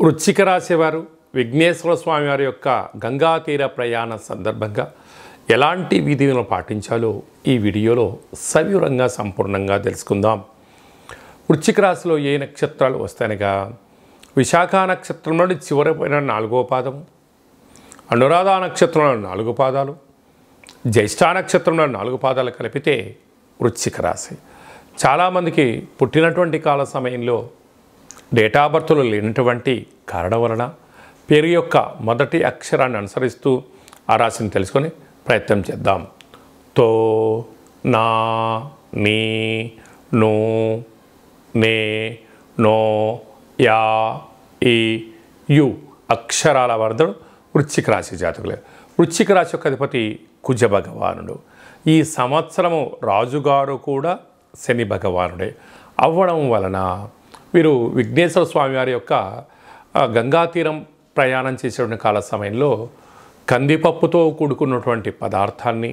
వృశ్చిక రాశి వారు విఘ్నేశ్వర స్వామి వారి యొక్క గంగా తీర ప్రయాణ సందర్భంగా ఎలాంటి విధులను పాటించాలో ఈ వీడియోలో సవివరంగా సంపూర్ణంగా తెలుసుకుందాం. వృశ్చిక రాశిలో ఏ నక్షత్రాలు వస్తాయనగా విశాఖ నక్షత్రంలోని చివరి పైన 4వ పాదము, అనురాధ నక్షత్రంలో 4 పాదాలు, జ్యేష్ఠ నక్షత్రంలో 4 పాదాలు కలిపితే వృశ్చిక రాశి. చాలామందికి పుట్టినటువంటి కాల సమయంలో డేట్ ఆఫ్ బర్త్లో లేనటువంటి కారణం వలన పేరు యొక్క మొదటి అక్షరాన్ని అనుసరిస్తూ ఆ రాశిని తెలుసుకొని ప్రయత్నం చేద్దాం. తో, నా, నీ, నో, నే, నో, యా, ఈ, యు అక్షరాల వరదలు వృశ్చిక రాశి జాతకులే. వృశ్చిక రాశి యొక్క అధిపతి కుజ భగవానుడు. ఈ సంవత్సరము రాజుగారు కూడా శని భగవానుడే అవ్వడం వలన వీరు విఘ్నేశ్వర స్వామి వారి యొక్క గంగా తీరం ప్రయాణం చేసేటువంటి కాల సమయంలో కందిపప్పుతో కూడుకున్నటువంటి పదార్థాన్ని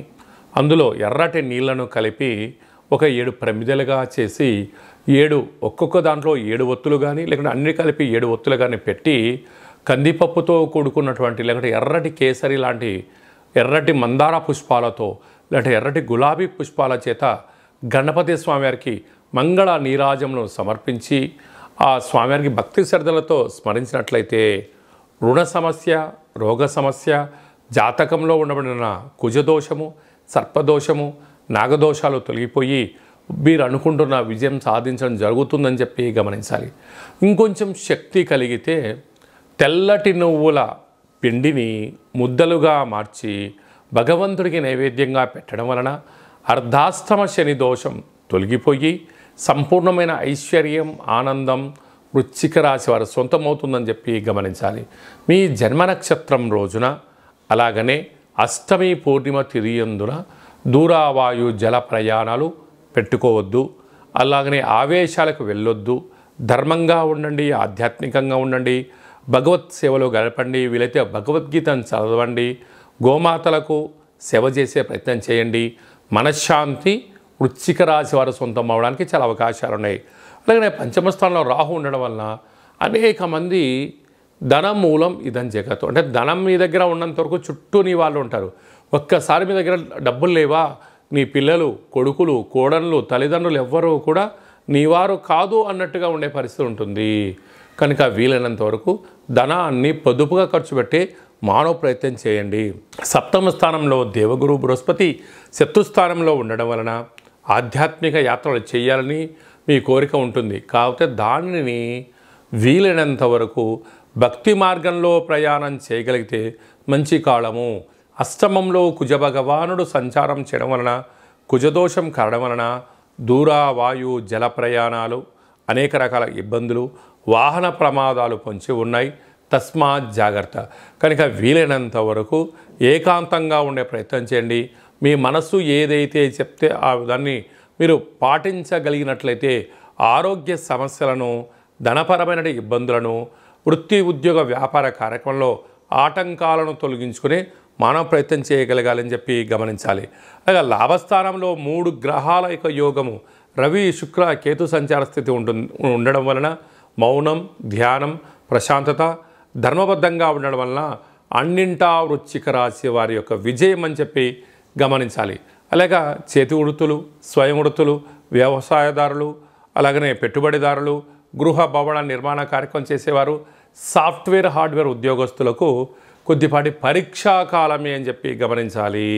అందులో ఎర్రటి నీళ్లను కలిపి ఒక 7 ప్రమిదలుగా చేసి 7 ఒక్కొక్క దాంట్లో 7 ఒత్తులు కానీ లేకుంటే అన్ని కలిపి 7 ఒత్తులు కానీ పెట్టి కందిపప్పుతో కూడుకున్నటువంటి లేకుంటే ఎర్రటి కేసరి లాంటి ఎర్రటి మందార పుష్పాలతో లేదంటే ఎర్రటి గులాబీ పుష్పాల చేత గణపతి స్వామివారికి మంగళ నీరాజమును సమర్పించి ఆ స్వామివారికి భక్తి శ్రద్ధలతో స్మరించినట్లయితే రుణ సమస్య, రోగ సమస్య, జాతకంలో ఉండబడిన కుజదోషము, సర్పదోషము, నాగదోషాలు తొలగిపోయి మీరు అనుకుంటున్న విజయం సాధించడం జరుగుతుందని చెప్పి గమనించాలి. ఇంకొంచెం శక్తి కలిగితే తెల్లటి నువ్వుల పిండిని ముద్దలుగా మార్చి భగవంతుడికి నైవేద్యంగా పెట్టడం వలన అర్ధాష్టమ శని దోషం తొలగిపోయి సంపూర్ణమైన ఐశ్వర్యం, ఆనందం వృశ్చిక రాశి వారి సొంతమవుతుందని చెప్పి గమనించాలి. మీ జన్మ నక్షత్రం రోజున అలాగనే అష్టమి పూర్ణిమ తిరియందున దూరావాయు జల ప్రయాణాలు పెట్టుకోవద్దు. అలాగనే ఆవేశాలకు వెళ్ళొద్దు. ధర్మంగా ఉండండి, ఆధ్యాత్మికంగా ఉండండి, భగవత్ సేవలో గడపండి. వీలైతే భగవద్గీతను చదవండి, గోమాతలకు సేవ చేసే ప్రయత్నం చేయండి. మనశ్శాంతి వృశ్చిక రాశి వారు సొంతం అవడానికి చాలా అవకాశాలు ఉన్నాయి. అలాగే పంచమ స్థానంలో రాహు ఉండడం వలన అనేక మంది ధనం మూలం ఇదని జగత్తు, అంటే ధనం మీ దగ్గర ఉన్నంత వరకు చుట్టూ నీ వాళ్ళు ఉంటారు. ఒక్కసారి మీ దగ్గర డబ్బులు లేవా, నీ పిల్లలు, కొడుకులు, కోడళ్ళు, తల్లిదండ్రులు ఎవ్వరూ కూడా నీవారు కాదు అన్నట్టుగా ఉండే పరిస్థితి ఉంటుంది. కనుక వీలైనంత వరకు ధనాన్ని పొదుపుగా ఖర్చు పెట్టి మానవ ప్రయత్నం చేయండి. సప్తమ స్థానంలో దేవగురు బృహస్పతి శత్రుస్థానంలో ఉండడం వలన ఆధ్యాత్మిక యాత్రలు చేయాలని మీ కోరిక ఉంటుంది. కాకపోతే దానిని వీలైనంత వరకు భక్తి మార్గంలో ప్రయాణం చేయగలిగితే మంచి కాలము. అష్టమంలో కుజ భగవానుడు సంచారం చేయడం వలన కుజదోషం కారణం వలన దూర వాయు జల ప్రయాణాలు, అనేక రకాల ఇబ్బందులు, వాహన ప్రమాదాలు పొంచి ఉన్నాయి. తస్మాత్ జాగ్రత్త. కనుక వీలైనంత వరకు ఏకాంతంగా ఉండే ప్రయత్నం చేయండి. మీ మనస్సు ఏదైతే చెప్తే ఆ దాన్ని మీరు పాటించగలిగినట్లయితే ఆరోగ్య సమస్యలను, ధనపరమైన ఇబ్బందులను, వృత్తి ఉద్యోగ వ్యాపార కార్యక్రమంలో ఆటంకాలను తొలగించుకుని మానవ ప్రయత్నం చేయగలగాలని చెప్పి గమనించాలి. అలాగే లాభస్థానంలో 3 గ్రహాల యొక్క యోగము రవి, శుక్ర, కేతు సంచార స్థితి ఉండడం వలన మౌనం, ధ్యానం, ప్రశాంతత, ధర్మబద్ధంగా ఉండడం వలన అన్నింటా వృశ్చిక రాశి వారి యొక్క విజయం అని చెప్పి గమనించాలి. అలాగా చేతి వృత్తులు, స్వయం వృత్తులు, వ్యవసాయదారులు, అలాగనే పెట్టుబడిదారులు, గృహ భవన నిర్మాణ కార్యక్రమం చేసేవారు, సాఫ్ట్వేర్ హార్డ్వేర్ ఉద్యోగస్తులకు కొద్దిపాటి పరీక్షా కాలమే అని చెప్పి గమనించాలి.